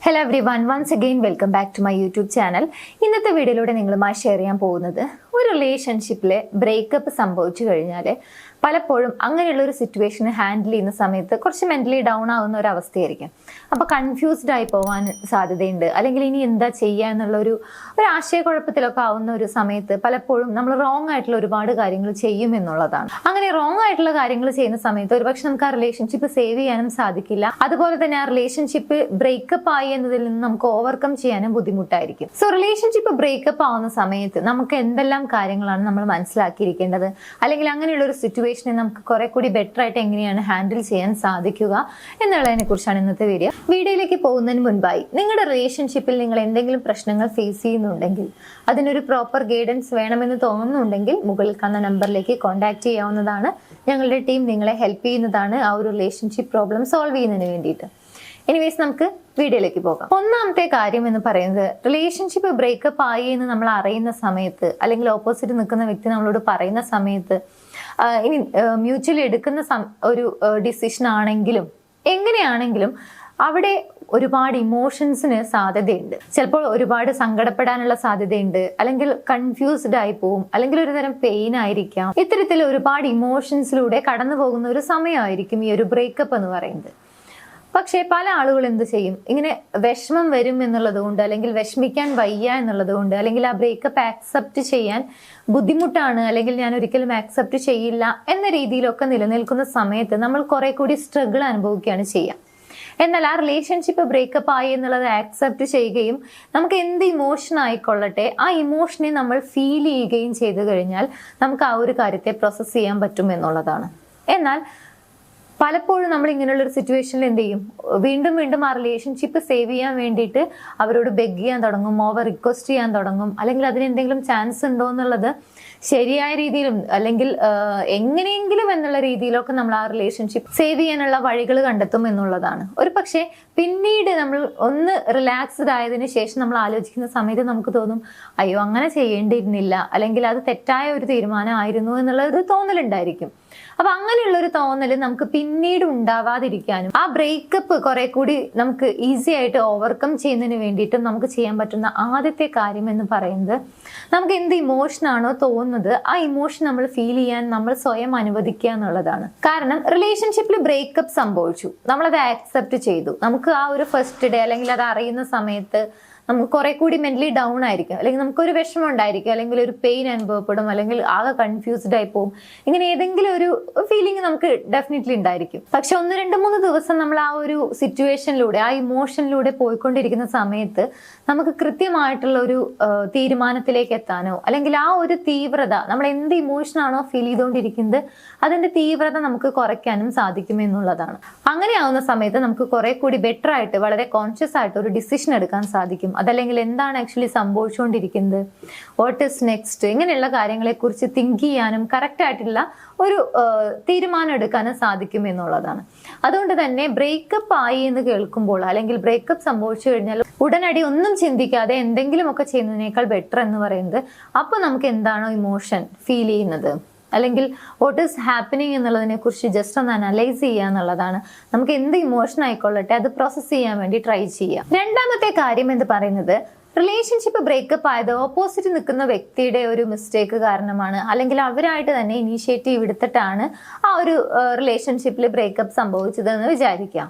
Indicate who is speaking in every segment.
Speaker 1: Hello everyone, once again welcome back to my YouTube channel. ഇന്നത്തെ വീഡിയോയിലൂടെ നിങ്ങളുമായി share ചെയ്യാൻ പോകുന്നത് ഒരു റിലേഷൻഷിപ്പിലെ ബ്രേക്കപ്പ് സംഭവിച്ചു കഴിഞ്ഞാൽ പലപ്പോഴും അങ്ങനെയുള്ള ഒരു സിറ്റുവേഷൻ ഹാൻഡിൽ ചെയ്യുന്ന സമയത്ത് കുറച്ച് മെന്റലി ഡൗൺ ആവുന്ന ഒരു അവസ്ഥയായിരിക്കും. അപ്പോൾ കൺഫ്യൂസ്ഡ് ആയി പോകാൻ സാധ്യതയുണ്ട്, അല്ലെങ്കിൽ ഇനി എന്താ ചെയ്യുക എന്നുള്ള ഒരു ആശയക്കുഴപ്പത്തിലൊക്കെ ആവുന്ന ഒരു സമയത്ത് പലപ്പോഴും നമ്മൾ റോങ് ആയിട്ടുള്ള ഒരുപാട് കാര്യങ്ങൾ ചെയ്യും എന്നുള്ളതാണ്. അങ്ങനെ റോങ് ആയിട്ടുള്ള കാര്യങ്ങൾ ചെയ്യുന്ന സമയത്ത് ഒരുപക്ഷെ നമുക്ക് ആ റിലേഷൻഷിപ്പ് സേവ് ചെയ്യാനും സാധിക്കില്ല. അതുപോലെ തന്നെ ആ റിലേഷൻഷിപ്പ് ബ്രേക്കപ്പ് ആയി എന്നതിൽ നിന്ന് നമുക്ക് ഓവർകം ചെയ്യാനും ബുദ്ധിമുട്ടായിരിക്കും. സോ റിലേഷൻഷിപ്പ് ബ്രേക്കപ്പ് ആവുന്ന സമയത്ത് നമുക്ക് എന്തെല്ലാം കാര്യങ്ങളാണ് നമ്മൾ മനസ്സിലാക്കിയിരിക്കേണ്ടത്, അല്ലെങ്കിൽ അങ്ങനെയുള്ള ഒരു സിറ്റുവേഷനെ നമുക്ക് കുറെ കൂടി ബെറ്റർ ആയിട്ട് എങ്ങനെയാണ് ഹാൻഡിൽ ചെയ്യാൻ സാധിക്കുക എന്നുള്ളതിനെ കുറിച്ചാണ് ഇന്നത്തെ വീഡിയോ. വീഡിയോയിലേക്ക് പോകുന്നതിന് മുൻപായി നിങ്ങളുടെ റിലേഷൻഷിപ്പിൽ നിങ്ങൾ എന്തെങ്കിലും പ്രശ്നങ്ങൾ ഫേസ് ചെയ്യുന്നുണ്ടെങ്കിൽ, അതിനൊരു പ്രോപ്പർ ഗൈഡൻസ് വേണമെന്ന് തോന്നുന്നുണ്ടെങ്കിൽ മുകളിൽ കാണുന്ന നമ്പറിലേക്ക് കോൺടാക്ട് ചെയ്യാവുന്നതാണ്. ഞങ്ങളുടെ ടീം നിങ്ങളെ ഹെൽപ്പ് ചെയ്യുന്നതാണ് ആ ഒരു റിലേഷൻഷിപ്പ് പ്രോബ്ലം സോൾവ് ചെയ്യുന്നതിന് വേണ്ടിയിട്ട്. എനിവേസ് നമുക്ക് വീഡിയോയിലേക്ക് പോകാം. ഒന്നാമത്തെ കാര്യം എന്ന് പറയുന്നത്, റിലേഷൻഷിപ്പ് ബ്രേക്കപ്പ് ആയി എന്ന് നമ്മൾ അറിയുന്ന സമയത്ത്, അല്ലെങ്കിൽ ഓപ്പോസിറ്റ് നിൽക്കുന്ന വ്യക്തി നമ്മളോട് പറയുന്ന സമയത്ത്, ഇനി മ്യൂച്വലി എടുക്കുന്ന ഒരു ഡിസിഷൻ ആണെങ്കിലും എങ്ങനെയാണെങ്കിലും അവിടെ ഒരുപാട് ഇമോഷൻസിന് സാധ്യതയുണ്ട്. ചിലപ്പോൾ ഒരുപാട് സങ്കടപ്പെടാനുള്ള സാധ്യതയുണ്ട്, അല്ലെങ്കിൽ കൺഫ്യൂസ്ഡ് ആയി പോവും, അല്ലെങ്കിൽ ഒരു തരം പെയിൻ ആയിരിക്കാം. ഇത്തരത്തിൽ ഒരുപാട് ഇമോഷൻസിലൂടെ കടന്നു പോകുന്ന ഒരു സമയമായിരിക്കും ഈ ഒരു ബ്രേക്കപ്പ് എന്ന് പറയുന്നത്. പക്ഷേ പല ആളുകൾ എന്ത് ചെയ്യും, ഇങ്ങനെ വിഷമം വരും എന്നുള്ളത് കൊണ്ട്, അല്ലെങ്കിൽ വിഷമിക്കാൻ വയ്യ എന്നുള്ളത് കൊണ്ട്, അല്ലെങ്കിൽ ആ ബ്രേക്കപ്പ് ആക്സെപ്റ്റ് ചെയ്യാൻ ബുദ്ധിമുട്ടാണ്, അല്ലെങ്കിൽ ഞാൻ ഒരിക്കലും ആക്സെപ്റ്റ് ചെയ്യില്ല എന്ന രീതിയിലൊക്കെ നിലനിൽക്കുന്ന സമയത്ത് നമ്മൾ കുറെ കൂടി സ്ട്രഗിൾ അനുഭവിക്കുകയാണ് ചെയ്യുക. എന്നാൽ ആ റിലേഷൻഷിപ്പ് ബ്രേക്കപ്പ് ആയി എന്നുള്ളത് ആക്സെപ്റ്റ് ചെയ്യുകയും നമുക്ക് എന്ത് ഇമോഷൻ ആയിക്കൊള്ളട്ടെ ആ ഇമോഷനെ നമ്മൾ ഫീൽ ചെയ്യുകയും ചെയ്തു കഴിഞ്ഞാൽ നമുക്ക് ആ ഒരു കാര്യത്തെ പ്രോസസ്സ് ചെയ്യാൻ പറ്റും എന്നുള്ളതാണ്. എന്നാൽ പലപ്പോഴും നമ്മൾ ഇങ്ങനെയുള്ള ഒരു സിറ്റുവേഷനിൽ എന്ത് ചെയ്യും, വീണ്ടും വീണ്ടും ആ റിലേഷൻഷിപ്പ് സേവ് ചെയ്യാൻ വേണ്ടിയിട്ട് അവരോട് ബെഗ് ചെയ്യാൻ തുടങ്ങും, ഓവർ റിക്വസ്റ്റ് ചെയ്യാൻ തുടങ്ങും, അല്ലെങ്കിൽ അതിന് എന്തെങ്കിലും ചാൻസ് ഉണ്ടോ എന്നുള്ളത് ശരിയായ രീതിയിലും അല്ലെങ്കിൽ എങ്ങനെയെങ്കിലും എന്നുള്ള രീതിയിലൊക്കെ നമ്മൾ ആ റിലേഷൻഷിപ്പ് സേവ് ചെയ്യാനുള്ള വഴികൾ കണ്ടെത്തും എന്നുള്ളതാണ്. ഒരു പക്ഷേ പിന്നീട് നമ്മൾ ഒന്ന് റിലാക്സ്ഡ് ആയതിനു ശേഷം നമ്മൾ ആലോചിക്കുന്ന സമയത്ത് നമുക്ക് തോന്നും, അയ്യോ അങ്ങനെ ചെയ്യേണ്ടിയിരുന്നില്ല, അല്ലെങ്കിൽ അത് തെറ്റായ ഒരു തീരുമാനമായിരുന്നു എന്നുള്ള ഒരു തോന്നലുണ്ടായിരിക്കും. അപ്പൊ അങ്ങനെയുള്ള ഒരു തോന്നൽ നമുക്ക് പിന്നീട് ഉണ്ടാവാതിരിക്കാനും ആ ബ്രേക്കപ്പ് കുറെ കൂടി നമുക്ക് ഈസി ആയിട്ട് ഓവർകം ചെയ്യുന്നതിന് വേണ്ടിയിട്ടും നമുക്ക് ചെയ്യാൻ പറ്റുന്ന ആദ്യത്തെ കാര്യം എന്ന് പറയുന്നത്, നമുക്ക് എന്ത് ഇമോഷനാണോ തോന്നുന്നത് ആ ഇമോഷൻ നമ്മൾ ഫീൽ ചെയ്യാൻ നമ്മൾ സ്വയം അനുവദിക്കുക എന്നുള്ളതാണ്. കാരണം റിലേഷൻഷിപ്പിൽ ബ്രേക്കപ്പ് സംഭവിച്ചു, നമ്മളത് ആക്സെപ്റ്റ് ചെയ്തു. നമുക്ക് ആ ഒരു ഫസ്റ്റ് ഡേ അല്ലെങ്കിൽ അത് അറിയുന്ന സമയത്ത് നമുക്ക് കുറെ കൂടി മെന്റലി ഡൗൺ ആയിരിക്കും, അല്ലെങ്കിൽ നമുക്കൊരു വിഷമം ഉണ്ടായിരിക്കും, അല്ലെങ്കിൽ ഒരു പെയിൻ അനുഭവപ്പെടും, അല്ലെങ്കിൽ ആകെ കൺഫ്യൂസ്ഡ് ആയി പോകും. ഇങ്ങനെ ഏതെങ്കിലും ഒരു ഫീലിംഗ് നമുക്ക് ഡെഫിനറ്റ്ലി ഉണ്ടായിരിക്കും. പക്ഷെ 1-2-3 ദിവസം നമ്മൾ ആ ഒരു സിറ്റുവേഷനിലൂടെ, ആ ഇമോഷനിലൂടെ പോയിക്കൊണ്ടിരിക്കുന്ന സമയത്ത് നമുക്ക് കൃത്യമായിട്ടുള്ള ഒരു തീരുമാനത്തിലേക്ക് എത്താനോ, അല്ലെങ്കിൽ ആ ഒരു തീവ്രത, നമ്മൾ എന്ത് ഇമോഷനാണോ ഫീൽ ചെയ്തുകൊണ്ടിരിക്കുന്നത് അതിന്റെ തീവ്രത നമുക്ക് കുറയ്ക്കാനും സാധിക്കും എന്നുള്ളതാണ്. അങ്ങനെയാവുന്ന സമയത്ത് നമുക്ക് കുറെ കൂടി ബെറ്റർ ആയിട്ട്, വളരെ കോൺഷ്യസ് ആയിട്ട് ഒരു ഡിസിഷൻ എടുക്കാൻ സാധിക്കും. അതല്ലെങ്കിൽ എന്താണ് ആക്ച്വലി സംഭവിച്ചുകൊണ്ടിരിക്കുന്നത്, വാട്ട് ഈസ് നെക്സ്റ്റ്, ഇങ്ങനെയുള്ള കാര്യങ്ങളെ കുറിച്ച് തിങ്ക് ചെയ്യാനും കറക്റ്റ് ആയിട്ടുള്ള ഒരു തീരുമാനം എടുക്കാനും സാധിക്കും എന്നുള്ളതാണ്. അതുകൊണ്ട് തന്നെ ബ്രേക്കപ്പ് ആയി എന്ന് കേൾക്കുമ്പോൾ, അല്ലെങ്കിൽ ബ്രേക്കപ്പ് സംഭവിച്ചു കഴിഞ്ഞാൽ ഉടനടി ഒന്നും ചിന്തിക്കാതെ എന്തെങ്കിലുമൊക്കെ ചെയ്യുന്നതിനേക്കാൾ ബെറ്റർ എന്ന് പറയുന്നത്, അപ്പൊ നമുക്ക് എന്താണോ ഇമോഷൻ ഫീൽ ചെയ്യുന്നത്, അല്ലെങ്കിൽ വാട്ട് ഈസ് ഹാപ്പനിങ് എന്നുള്ളതിനെ കുറിച്ച് ജസ്റ്റ് ഒന്ന് അനലൈസ് ചെയ്യുക എന്നുള്ളതാണ്. നമുക്ക് എന്ത് ഇമോഷൻ ആയിക്കൊള്ളട്ടെ അത് പ്രോസസ് ചെയ്യാൻ വേണ്ടി ട്രൈ ചെയ്യാം. രണ്ടാമത്തെ കാര്യം എന്ന് പറയുന്നത്, റിലേഷൻഷിപ്പ് ബ്രേക്കപ്പ് ആയത് ഓപ്പോസിറ്റ് നിൽക്കുന്ന വ്യക്തിയുടെ ഒരു മിസ്റ്റേക്ക് കാരണമാണ്, അല്ലെങ്കിൽ അവരായിട്ട് തന്നെ ഇനീഷ്യേറ്റീവ് എടുത്തിട്ടാണ് ആ ഒരു റിലേഷൻഷിപ്പിൽ ബ്രേക്കപ്പ് സംഭവിച്ചതെന്ന് വിചാരിക്കാം.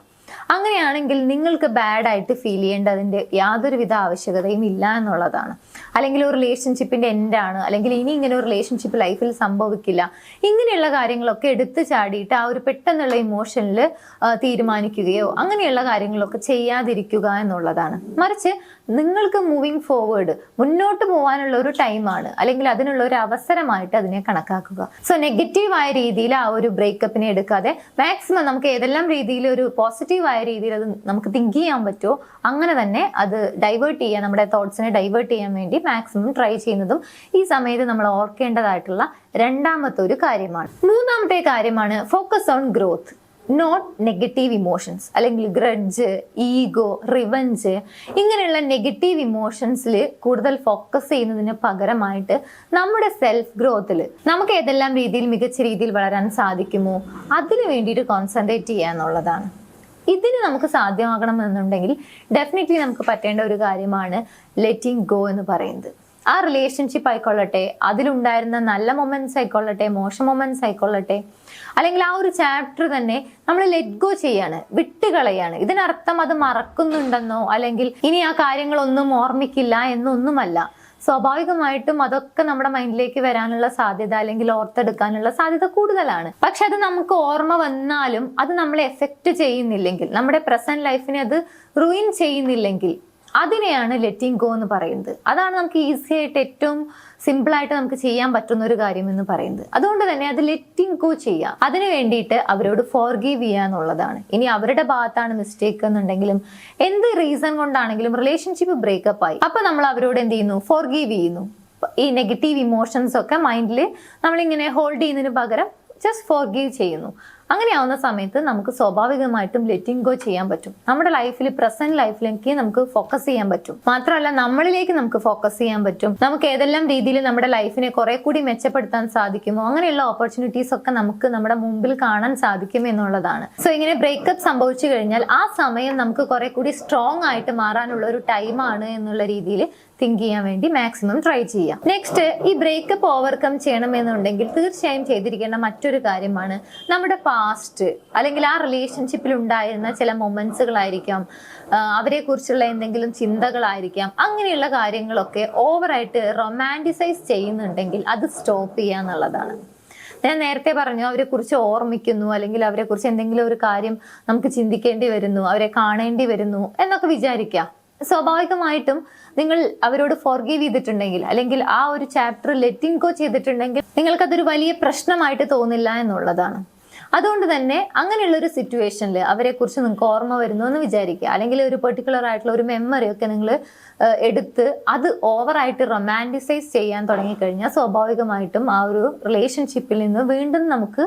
Speaker 1: അങ്ങനെയാണെങ്കിൽ നിങ്ങൾക്ക് ബാഡ് ആയിട്ട് ഫീൽ ചെയ്യേണ്ട അതിന്റെ യാതൊരുവിധ ആവശ്യകതയും ഇല്ല എന്നുള്ളതാണ്. അല്ലെങ്കിൽ ഒരു റിലേഷൻഷിപ്പിന്റെ എൻഡാണ്, അല്ലെങ്കിൽ ഇനി ഇങ്ങനെ ഒരു റിലേഷൻഷിപ്പ് ലൈഫിൽ സംഭവിക്കില്ല, ഇങ്ങനെയുള്ള കാര്യങ്ങളൊക്കെ എടുത്തു ചാടിയിട്ട് ആ ഒരു പെട്ടെന്നുള്ള ഇമോഷനിൽ തീരുമാനിക്കുകയോ അങ്ങനെയുള്ള കാര്യങ്ങളൊക്കെ ചെയ്യാതിരിക്കുക എന്നുള്ളതാണ്. മറിച്ച് നിങ്ങൾക്ക് മൂവിങ് ഫോർവേഡ്, മുന്നോട്ട് പോകാനുള്ള ഒരു ടൈമാണ്, അല്ലെങ്കിൽ അതിനുള്ള ഒരു അവസരമായിട്ട് അതിനെ കണക്കാക്കുക. സോ നെഗറ്റീവായ രീതിയിൽ ആ ഒരു ബ്രേക്കപ്പിനെ എടുക്കാതെ മാക്സിമം നമുക്ക് ഏതെല്ലാം രീതിയിൽ ഒരു പോസിറ്റീവായ രീതിയിൽ അത് നമുക്ക് തിങ്ക് ചെയ്യാൻ പറ്റുമോ അങ്ങനെ തന്നെ അത് ഡൈവേർട്ട് ചെയ്യാൻ, നമ്മുടെ തോട്ട്സിനെ ഡൈവേർട്ട് ചെയ്യാൻ വേണ്ടി മാക്സിമം ട്രൈ ചെയ്യുന്നതും ഈ സമയത്ത് നമ്മൾ ഓർക്കേണ്ടതായിട്ടുള്ള രണ്ടാമത്തെ ഒരു കാര്യമാണ്. മൂന്നാമത്തെ കാര്യമാണ് focus on growth, not negative emotions, അല്ലെങ്കിൽ ഗ്രഡ്ജ്, ഈഗോ, റിവഞ്ച്, ഇങ്ങനെയുള്ള നെഗറ്റീവ് ഇമോഷൻസിൽ കൂടുതൽ ഫോക്കസ് ചെയ്യുന്നതിന് പകരമായിട്ട് നമ്മുടെ സെൽഫ് ഗ്രോത്തിൽ നമുക്ക് ഏതെല്ലാം രീതിയിൽ മികച്ച രീതിയിൽ വളരാൻ സാധിക്കുമോ അതിനു വേണ്ടിയിട്ട് കോൺസെൻട്രേറ്റ് ചെയ്യുക എന്നുള്ളതാണ്. ഇതിന് നമുക്ക് സാധ്യമാകണം എന്നുണ്ടെങ്കിൽ ഡെഫിനറ്റ്ലി നമുക്ക് പറ്റേണ്ട ഒരു കാര്യമാണ് ലെറ്റിംഗ് ഗോ എന്ന് പറയുന്നത്. ആ റിലേഷൻഷിപ്പ് ആയിക്കൊള്ളട്ടെ, അതിലുണ്ടായിരുന്ന നല്ല മൊമെന്റ്സ് ആയിക്കൊള്ളട്ടെ, മോശം മൊമെന്റ്സ് ആയിക്കൊള്ളട്ടെ, അല്ലെങ്കിൽ ആ ഒരു ചാപ്റ്റർ തന്നെ നമ്മൾ ലെറ്റ് ഗോ ചെയ്യാണ്, വിട്ടുകളയാണ്. ഇതിനർത്ഥം അത് മറക്കുന്നുണ്ടെന്നോ അല്ലെങ്കിൽ ഇനി ആ കാര്യങ്ങളൊന്നും ഓർമ്മിക്കില്ല എന്നൊന്നുമല്ല. സ്വാഭാവികമായിട്ടും അതൊക്കെ നമ്മുടെ മൈൻഡിലേക്ക് വരാനുള്ള സാധ്യത അല്ലെങ്കിൽ ഓർത്തെടുക്കാനുള്ള സാധ്യത കൂടുതലാണ്. പക്ഷെ അത് നമുക്ക് ഓർമ്മ വന്നാലും അത് നമ്മളെ എഫക്റ്റ് ചെയ്യുന്നില്ലെങ്കിൽ, നമ്മുടെ പ്രസന്റ് ലൈഫിനെ അത് റൂയിൻ ചെയ്യുന്നില്ലെങ്കിൽ, അതിനെയാണ് ലെറ്റിംഗ് ഗോ എന്ന് പറയുന്നത്. അതാണ് നമുക്ക് ഈസി ആയിട്ട് ഏറ്റവും സിമ്പിൾ ആയിട്ട് നമുക്ക് ചെയ്യാൻ പറ്റുന്ന ഒരു കാര്യം എന്ന് പറയുന്നത്. അതുകൊണ്ട് തന്നെ അത് ലെറ്റിംഗ് ഗോ ചെയ്യാം. അതിന് വേണ്ടിയിട്ട് അവരോട് ഫോർഗീവ് ചെയ്യാന്നുള്ളതാണ്. ഇനി അവരുടെ ഭാഗത്താണ് മിസ്റ്റേക്ക് എന്നുണ്ടെങ്കിലും എന്ത് റീസൺ കൊണ്ടാണെങ്കിലും റിലേഷൻഷിപ്പ് ബ്രേക്കപ്പ് ആയി, അപ്പൊ നമ്മൾ അവരോട് എന്ത് ചെയ്യുന്നു? ഫോർഗീവ് ചെയ്യുന്നു. ഈ നെഗറ്റീവ് ഇമോഷൻസ് ഒക്കെ മൈൻഡിൽ നമ്മളിങ്ങനെ ഹോൾഡ് ചെയ്യുന്നതിന് പകരം ജസ്റ്റ് ഫോർഗീവ് ചെയ്യുന്നു. അങ്ങനെയാവുന്ന സമയത്ത് നമുക്ക് സ്വാഭാവികമായിട്ടും ലെറ്റിംഗ് ഗോ ചെയ്യാൻ പറ്റും. നമ്മുടെ ലൈഫിൽ, പ്രസന്റ് ലൈഫിലേക്ക് നമുക്ക് ഫോക്കസ് ചെയ്യാൻ പറ്റും. മാത്രമല്ല നമ്മളിലേക്ക് നമുക്ക് ഫോക്കസ് ചെയ്യാൻ പറ്റും. നമുക്ക് ഏതെല്ലാം രീതിയിൽ നമ്മുടെ ലൈഫിനെ കുറെ കൂടി മെച്ചപ്പെടുത്താൻ സാധിക്കുമോ അങ്ങനെയുള്ള ഓപ്പർച്യൂണിറ്റീസ് ഒക്കെ നമുക്ക് നമ്മുടെ മുമ്പിൽ കാണാൻ സാധിക്കും എന്നുള്ളതാണ്. സോ ഇങ്ങനെ ബ്രേക്കപ്പ് സംഭവിച്ചു കഴിഞ്ഞാൽ ആ സമയം നമുക്ക് കുറെ കൂടി സ്ട്രോങ് ആയിട്ട് മാറാനുള്ള ഒരു ടൈമാണ് എന്നുള്ള രീതിയിൽ തിങ്ക് ചെയ്യാൻ വേണ്ടി മാക്സിമം ട്രൈ ചെയ്യാം. നെക്സ്റ്റ്, ഈ ബ്രേക്കപ്പ് ഓവർകം ചെയ്യണമെന്നുണ്ടെങ്കിൽ തീർച്ചയായും ചെയ്തിരിക്കേണ്ട മറ്റൊരു കാര്യമാണ് നമ്മുടെ പാസ്റ്റ് അല്ലെങ്കിൽ ആ റിലേഷൻഷിപ്പിൽ ഉണ്ടായിരുന്ന ചില മൊമെന്റ്സുകളായിരിക്കാം, അവരെ കുറിച്ചുള്ള എന്തെങ്കിലും ചിന്തകളായിരിക്കാം. അങ്ങനെയുള്ള കാര്യങ്ങളൊക്കെ ഓവറായിട്ട് റൊമാൻറ്റിസൈസ് ചെയ്യുന്നുണ്ടെങ്കിൽ അത് സ്റ്റോപ്പ് ചെയ്യുക എന്നുള്ളതാണ്. ഞാൻ നേരത്തെ പറഞ്ഞു, അവരെ കുറിച്ച് ഓർമ്മിക്കുന്നു അല്ലെങ്കിൽ അവരെ കുറിച്ച് എന്തെങ്കിലും ഒരു കാര്യം നമുക്ക് ചിന്തിക്കേണ്ടി വരുന്നു, അവരെ കാണേണ്ടി വരുന്നു എന്നൊക്കെ വിചാരിക്കാം. സ്വാഭാവികമായിട്ടും നിങ്ങൾ അവരോട് ഫോർഗീവ് ചെയ്തിട്ടുണ്ടെങ്കിൽ അല്ലെങ്കിൽ ആ ഒരു ചാപ്റ്റർ ലെറ്റിംഗ് ഗോ ചെയ്തിട്ടുണ്ടെങ്കിൽ നിങ്ങൾക്കതൊരു വലിയ പ്രശ്നമായിട്ട് തോന്നില്ല എന്നുള്ളതാണ്. അതുകൊണ്ട് തന്നെ അങ്ങനെയുള്ള ഒരു സിറ്റുവേഷനിൽ അവരെ കുറിച്ച് നിങ്ങൾക്ക് ഓർമ്മ വരുന്നു എന്ന് വിചാരിക്കുക, അല്ലെങ്കിൽ ഒരു പെർട്ടിക്കുലർ ആയിട്ടുള്ള ഒരു മെമ്മറി ഒക്കെ നിങ്ങൾ എടുത്ത് അത് ഓവറായിട്ട് റൊമാൻറ്റിസൈസ് ചെയ്യാൻ തുടങ്ങിക്കഴിഞ്ഞാൽ സ്വാഭാവികമായിട്ടും ആ ഒരു റിലേഷൻഷിപ്പിൽ നിന്ന് വീണ്ടും നമുക്ക്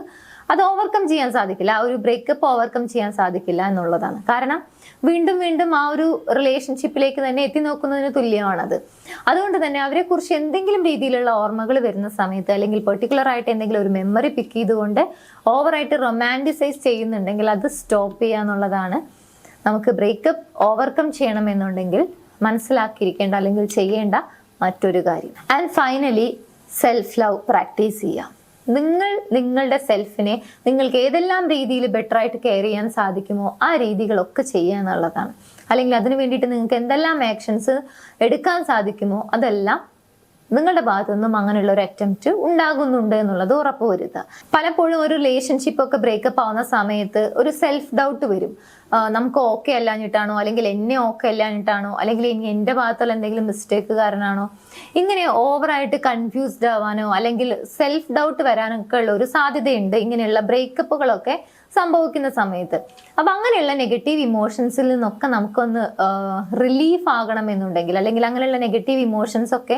Speaker 1: അത് ഓവർകം ചെയ്യാൻ സാധിക്കില്ല, ആ ഒരു ബ്രേക്കപ്പ് ഓവർകം ചെയ്യാൻ സാധിക്കില്ല എന്നുള്ളതാണ്. കാരണം വീണ്ടും വീണ്ടും ആ ഒരു റിലേഷൻഷിപ്പിലേക്ക് തന്നെ എത്തി നോക്കുന്നതിന് തുല്യമാണത്. അതുകൊണ്ട് തന്നെ അവരെ കുറിച്ച് എന്തെങ്കിലും രീതിയിലുള്ള ഓർമ്മകൾ വരുന്ന സമയത്ത് അല്ലെങ്കിൽ പെർട്ടിക്കുലർ ആയിട്ട് എന്തെങ്കിലും ഒരു മെമ്മറി പിക്ക് ചെയ്തുകൊണ്ട് ഓവറായിട്ട് റൊമാൻറ്റിസൈസ് ചെയ്യുന്നുണ്ടെങ്കിൽ അത് സ്റ്റോപ്പ് ചെയ്യുക എന്നുള്ളതാണ് നമുക്ക് ബ്രേക്കപ്പ് ഓവർകം ചെയ്യണമെന്നുണ്ടെങ്കിൽ മനസ്സിലാക്കിയിരിക്കേണ്ട അല്ലെങ്കിൽ ചെയ്യേണ്ട മറ്റൊരു കാര്യം. And finally, self love practice ചെയ്യാം. നിങ്ങൾ നിങ്ങളുടെ സെൽഫിനെ നിങ്ങൾക്ക് ഏതെല്ലാം രീതിയിൽ ബെറ്റർ ആയിട്ട് കെയർ ചെയ്യാൻ സാധിക്കുമോ ആ രീതികളൊക്കെ ചെയ്യുക എന്നുള്ളതാണ്. അല്ലെങ്കിൽ അതിന് വേണ്ടിയിട്ട് നിങ്ങൾക്ക് എന്തെല്ലാം ആക്ഷൻസ് എടുക്കാൻ സാധിക്കുമോ അതെല്ലാം നിങ്ങളുടെ ഭാഗത്തു നിന്നും അങ്ങനെയുള്ള ഒരു അറ്റംപ്റ്റ് ഉണ്ടാകുന്നുണ്ട് എന്നുള്ളത് ഉറപ്പുവരുത്തുക. പലപ്പോഴും ഒരു റിലേഷൻഷിപ്പ് ഒക്കെ ബ്രേക്കപ്പ് ആവുന്ന സമയത്ത് ഒരു സെൽഫ് ഡൗട്ട് വരും. നമുക്ക് ഓക്കെ അല്ലാഞ്ഞിട്ടാണോ, അല്ലെങ്കിൽ എന്നെ ഓക്കെ അല്ലാഞ്ഞിട്ടാണോ, അല്ലെങ്കിൽ ഇനി എൻ്റെ ഭാഗത്തുള്ള എന്തെങ്കിലും മിസ്റ്റേക്ക് കാരണമാണോ, ഇങ്ങനെ ഓവറായിട്ട് കൺഫ്യൂസ്ഡ് ആവാനോ അല്ലെങ്കിൽ സെൽഫ് ഡൗട്ട് വരാനൊക്കെ ഉള്ള ഒരു സാധ്യതയുണ്ട് ഇങ്ങനെയുള്ള ബ്രേക്കപ്പുകളൊക്കെ സംഭവിക്കുന്ന സമയത്ത്. അപ്പൊ അങ്ങനെയുള്ള നെഗറ്റീവ് ഇമോഷൻസിൽ നിന്നൊക്കെ നമുക്കൊന്ന് റിലീഫ് ആകണമെന്നുണ്ടെങ്കിൽ അല്ലെങ്കിൽ അങ്ങനെയുള്ള നെഗറ്റീവ് ഇമോഷൻസ് ഒക്കെ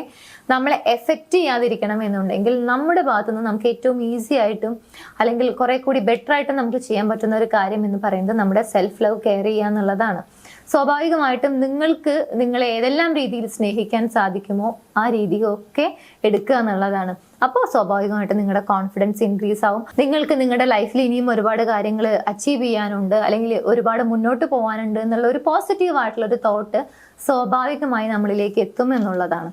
Speaker 1: നമ്മളെ എഫക്റ്റ് ചെയ്യാതിരിക്കണം എന്നുണ്ടെങ്കിൽ നമ്മുടെ ഭാഗത്തുനിന്ന് നമുക്ക് ഏറ്റവും ഈസി ആയിട്ടും അല്ലെങ്കിൽ കുറെ കൂടി ബെറ്റർ ആയിട്ടും നമുക്ക് ചെയ്യാൻ പറ്റുന്ന ഒരു കാര്യം എന്ന് പറയുന്നത് നമ്മുടെ സെൽഫ് ലവ് കെയർ ചെയ്യുക എന്നുള്ളതാണ്. സ്വാഭാവികമായിട്ടും നിങ്ങൾക്ക് നിങ്ങളെ ഏതെല്ലാം രീതിയിൽ സ്നേഹിക്കാൻ സാധിക്കുമോ ആ രീതിയൊക്കെ എടുക്കുക എന്നുള്ളതാണ്. അപ്പോൾ സ്വാഭാവികമായിട്ടും നിങ്ങളുടെ കോൺഫിഡൻസ് ഇൻക്രീസ് ആവും. നിങ്ങൾക്ക് നിങ്ങളുടെ ലൈഫിൽ ഇനിയും ഒരുപാട് കാര്യങ്ങൾ അച്ചീവ് ചെയ്യാനുണ്ട് അല്ലെങ്കിൽ ഒരുപാട് മുന്നോട്ട് പോകാനുണ്ട് എന്നുള്ള ഒരു പോസിറ്റീവ് ആയിട്ടുള്ള ഒരു തോട്ട് സ്വാഭാവികമായി നമ്മളിലേക്ക് എത്തും എന്നുള്ളതാണ്.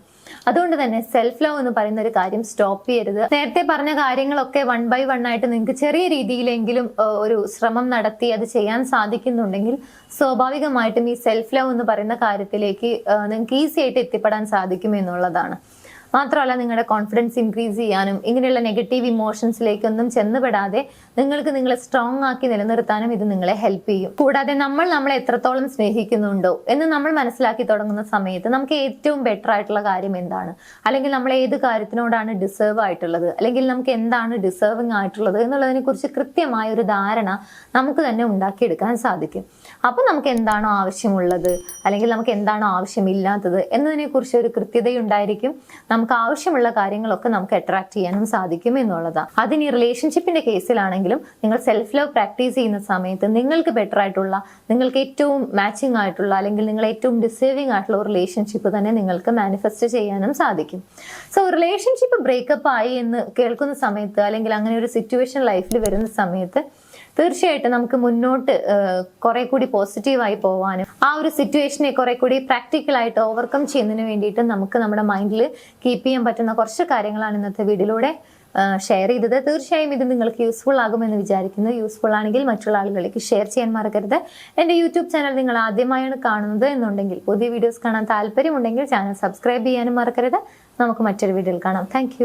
Speaker 1: അതുകൊണ്ട് തന്നെ സെൽഫ് ലവ് എന്ന് പറയുന്ന ഒരു കാര്യം സ്റ്റോപ്പ് ചെയ്യരുത്. നേരത്തെ പറഞ്ഞ കാര്യങ്ങളൊക്കെ 1 by 1 ആയിട്ട് നിങ്ങൾക്ക് ചെറിയ രീതിയിലെങ്കിലും ഒരു ശ്രമം നടത്തി അത് ചെയ്യാൻ സാധിക്കുന്നുണ്ടെങ്കിൽ സ്വാഭാവികമായിട്ടും ഈ സെൽഫ് ലവ് എന്ന് പറയുന്ന കാര്യത്തിലേക്ക് നിങ്ങൾക്ക് ഈസി ആയിട്ട് എത്തിപ്പെടാൻ സാധിക്കും എന്നുള്ളതാണ്. മാത്രമല്ല നിങ്ങളുടെ കോൺഫിഡൻസ് ഇൻക്രീസ് ചെയ്യാനും ഇങ്ങനെയുള്ള നെഗറ്റീവ് ഇമോഷൻസിലേക്കൊന്നും ചെന്നുപെടാതെ നിങ്ങൾക്ക് നിങ്ങളെ സ്ട്രോങ് ആക്കി നിലനിർത്താനും ഇത് നിങ്ങളെ ഹെൽപ്പ് ചെയ്യും. കൂടാതെ നമ്മളെ എത്രത്തോളം സ്നേഹിക്കുന്നുണ്ടോ എന്ന് നമ്മൾ മനസ്സിലാക്കി തുടങ്ങുന്ന സമയത്ത് നമുക്ക് ഏറ്റവും ബെറ്റർ ആയിട്ടുള്ള കാര്യം എന്താണ്, അല്ലെങ്കിൽ നമ്മൾ ഏത് കാര്യത്തിനോടാണ് ഡിസേർവ് ആയിട്ടുള്ളത്, അല്ലെങ്കിൽ നമുക്ക് എന്താണ് ഡിസേർവിങ് ആയിട്ടുള്ളത് എന്നുള്ളതിനെ കുറിച്ച് കൃത്യമായ ഒരു ധാരണ നമുക്ക് തന്നെ ഉണ്ടാക്കിയെടുക്കാൻ സാധിക്കും. അപ്പോൾ നമുക്ക് എന്താണോ ആവശ്യമുള്ളത് അല്ലെങ്കിൽ നമുക്ക് എന്താണോ ആവശ്യമില്ലാത്തത് എന്നതിനെ കുറിച്ച് ഒരു കൃത്യതയുണ്ടായിരിക്കും. നമുക്ക് ആവശ്യമുള്ള കാര്യങ്ങളൊക്കെ നമുക്ക് അട്രാക്ട് ചെയ്യാനും സാധിക്കും എന്നുള്ളതാണ്. അതിന് ഈ റിലേഷൻഷിപ്പിന്റെ കേസിലാണെങ്കിലും നിങ്ങൾ സെൽഫ് ലവ് പ്രാക്ടീസ് ചെയ്യുന്ന സമയത്ത് നിങ്ങൾക്ക് ബെറ്റർ ആയിട്ടുള്ള, നിങ്ങൾക്ക് ഏറ്റവും മാച്ചിങ് ആയിട്ടുള്ള അല്ലെങ്കിൽ നിങ്ങൾ ഏറ്റവും ഡിസേർവിങ് ആയിട്ടുള്ള ഒരു റിലേഷൻഷിപ്പ് തന്നെ നിങ്ങൾക്ക് മാനിഫെസ്റ്റ് ചെയ്യാനും സാധിക്കും. സോ റിലേഷൻഷിപ്പ് ബ്രേക്കപ്പ് ആയി എന്ന് കേൾക്കുന്ന സമയത്ത് അല്ലെങ്കിൽ അങ്ങനെ ഒരു സിറ്റുവേഷൻ ലൈഫിൽ വരുന്ന സമയത്ത് തീർച്ചയായിട്ടും നമുക്ക് മുന്നോട്ട് കുറെ കൂടി പോസിറ്റീവായി പോകാനും ആ ഒരു സിറ്റുവേഷനെ കുറെ കൂടി പ്രാക്ടിക്കലായിട്ട് ഓവർകം ചെയ്യുന്നതിന് വേണ്ടിയിട്ട് നമുക്ക് നമ്മുടെ മൈൻഡിൽ കീപ്പ് ചെയ്യാൻ പറ്റുന്ന കുറച്ച് കാര്യങ്ങളാണ് ഇന്നത്തെ വീഡിയോയിലൂടെ ഷെയർ ചെയ്തത്. തീർച്ചയായും ഇത് നിങ്ങൾക്ക് യൂസ്ഫുൾ ആകുമെന്ന് വിചാരിക്കുന്നു. യൂസ്ഫുൾ ആണെങ്കിൽ മറ്റുള്ള ആളുകളിലേക്ക് ഷെയർ ചെയ്യാൻ മറക്കരുത്. എൻ്റെ യൂട്യൂബ് ചാനൽ നിങ്ങൾ ആദ്യമായാണ് കാണുന്നത് എന്നുണ്ടെങ്കിൽ, പുതിയ വീഡിയോസ് കാണാൻ താല്പര്യമുണ്ടെങ്കിൽ ചാനൽ സബ്സ്ക്രൈബ് ചെയ്യാനും മറക്കരുത്. നമുക്ക് മറ്റൊരു വീഡിയോയിൽ കാണാം. താങ്ക്